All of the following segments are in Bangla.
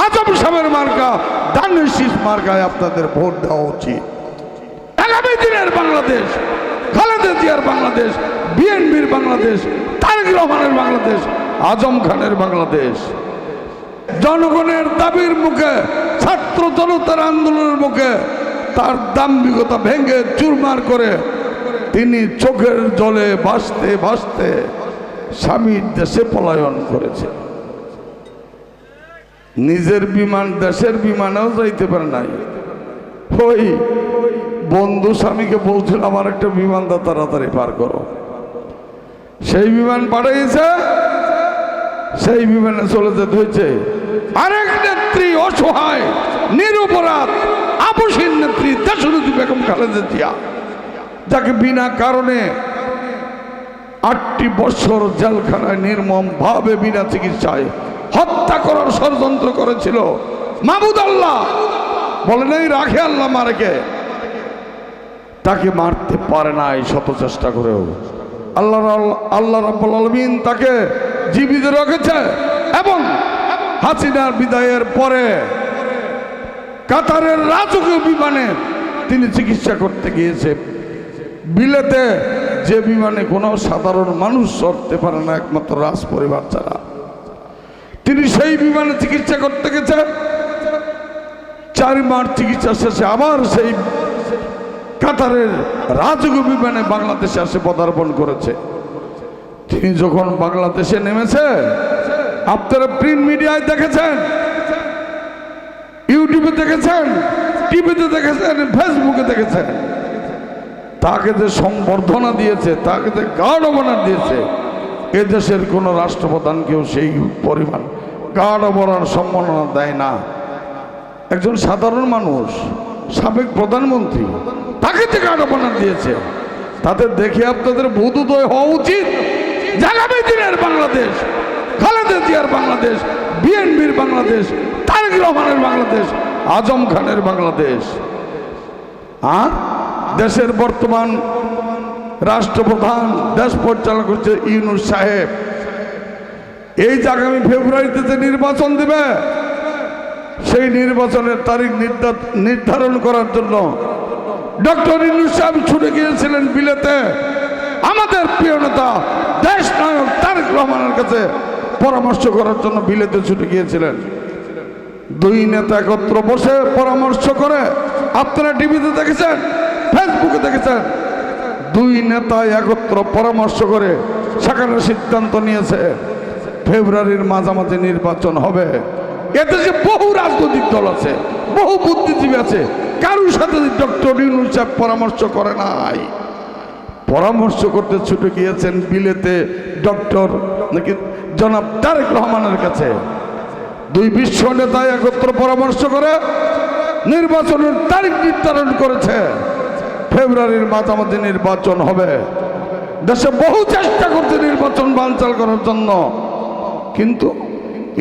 আজম সাহেবের মার্কা ধানের শীষ মার্কায় আপনাদের ভোট দেওয়া উচিত। আগামী দিনের বাংলাদেশ, খালেদা জিয়ার বাংলাদেশ, বিএনপির বাংলাদেশ, তারেক রহমানের বাংলাদেশ, আজম খানের বাংলাদেশ। জনগণের দাবির মুখে, ছাত্র জনতার আন্দোলনের মুখে তার দাম্ভিকতা ভেঙে চুরমার করে তিনি চোখের জলে ভাসতে ভাসতে স্বামীর দেশে পলায়ন করেছে। নিজের বিমান, দেশের বিমানেও যাইতে পারে নাই। ওই বন্ধু স্বামীকে বলছিল আমার একটা বিমান দা, তাড়াতাড়ি পার করো। সেই বিমান পাঠিয়েছে, সেই বিমানে চলে যেতে হয়েছে। আরেক নেত্রী অসহায়, নিরপরাধ, আপসীন নেত্রী দেশনেত্রী বেগম খালেদা জিয়া, যাকে বিনা কারণে 8টি বছর জেলখানায় নির্মম ভাবে বিনা চিকিৎসায় হত্যা করার ষড়যন্ত্র করেছিল। মাহমুদ আল্লাহ বলে নাই রাখে আল্লাহ মারেকে, তাকে মারতে পারে নাই শত চেষ্টা করেও। আল্লাহ রাব্বুল আলামিন তাকে জীবিত রেখেছে এবং হাসিনার বিদায়ের পরে কাতারের রাজকীয় বিমানে তিনি চিকিৎসা করতে গিয়েছে বিলেতে, যে বিমানে কোনো সাধারণ মানুষ চড়তে পারে না একমাত্র রাজ পরিবার ছাড়া। তিনি সেই বিমানে চিকিৎসা করতে গেছে। 4 মাস চিকিৎসা শেষে আবার সেই কাতারের রাজকীয় বিমানে বাংলাদেশে এসে পদার্পণ করেছে। তিনি যখন বাংলাদেশে নেমেছে, আপনারা প্রিন্ট মিডিয়ায় দেখেছেন, ইউটিউবে দেখেছেন, টিভিতে দেখেছেন, ফেসবুকে দেখেছেন, তাকে যে সংবর্ধনা দিয়েছে, তাকে যে গার্ড অব অনার দিয়েছে, এদেশের কোনো রাষ্ট্রপ্রধানকেও সেই পরিমাণ গার্ড অব অনার সম্মাননা দেয় না। একজন সাধারণ মানুষ, সাবেক প্রধানমন্ত্রী, তাকে যে গার্ড অব অনার দিয়েছে, তাতে দেখে আপনাদের বোধোদয় হওয়া উচিত। আগামী দিনের বাংলাদেশ, খালেদা জিয়ার বাংলাদেশ, বিএনপির বাংলাদেশ, তারেক রহমানের বাংলাদেশ, আজম খানের বাংলাদেশ। আর দেশের বর্তমান রাষ্ট্রপ্রধান, দেশ পরিচালনা করছে ইউনূস সাহেব। এই যে আগামী ফেব্রুয়ারিতে যে নির্বাচন দেবে, সেই নির্বাচনের তারিখ নির্ধারণ করার জন্য ডক্টর ইউনূস সাহেব ছুটে গিয়েছিলেন বিলেতে আমাদের প্রিয় নেতা দেশ নায়ক তারেক রহমানের কাছে পরামর্শ করার জন্য বিলেতে ছুটে গিয়েছিলেন। 2 নেতা একত্র বসে পরামর্শ করে, আপনারা টিভিতে দেখেছেন, ফেসবুকে দেখেছেন, 2 নেতা একত্র পরামর্শ করে সেখানে সিদ্ধান্ত নিয়েছে ফেব্রুয়ারির মাঝামাঝি নির্বাচন হবে। এদেশে বহু রাজনৈতিক দল আছে, বহু বুদ্ধিজীবী আছে, কারোর সাথে ডক্টর ইউনূস সাহেব পরামর্শ করে নাই। পরামর্শ করতে ছুটে গিয়েছেন বিলেতে ডক্টর নাকি জনাব তারেক রহমানের কাছে। 2 বিশ্ব নেতা একত্র পরামর্শ করে নির্বাচনের তারিখ নির্ধারণ করেছে, ফেব্রুয়ারির মাঝামাঝি নির্বাচন হবে। দেশে বহু চেষ্টা করছে নির্বাচন বানচাল করার জন্য, কিন্তু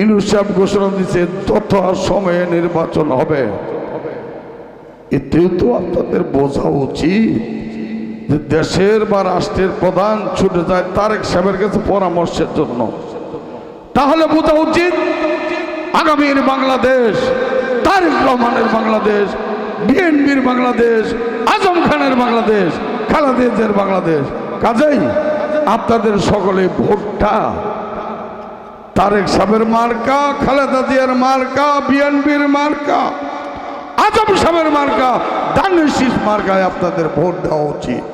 ইউনূস সাহেব ঘোষণা দিচ্ছে যথা সময়ে নির্বাচন হবে। এতেও তো আপনাদের বোঝা উচিত যে দেশের বা রাষ্ট্রের প্রধান ছুটে যায় তারেক সাহেবের কাছে পরামর্শের জন্য। তাহলে বোঝা উচিত আগামীর বাংলাদেশ, তারেক রহমানের বাংলাদেশ, বিএনপির বাংলাদেশ, আজম খানের বাংলাদেশ, খালেদা জিয়ার বাংলাদেশ। কাজেই আপনাদের সকলে ভোটটা তারেক সাহেবের মার্কা, খালেদা জিয়ার মার্কা, বিএনপির মার্কা, আজম সাহেবের মার্কা, ধানের শীষ মার্কায় আপনাদের ভোট দেওয়া উচিত।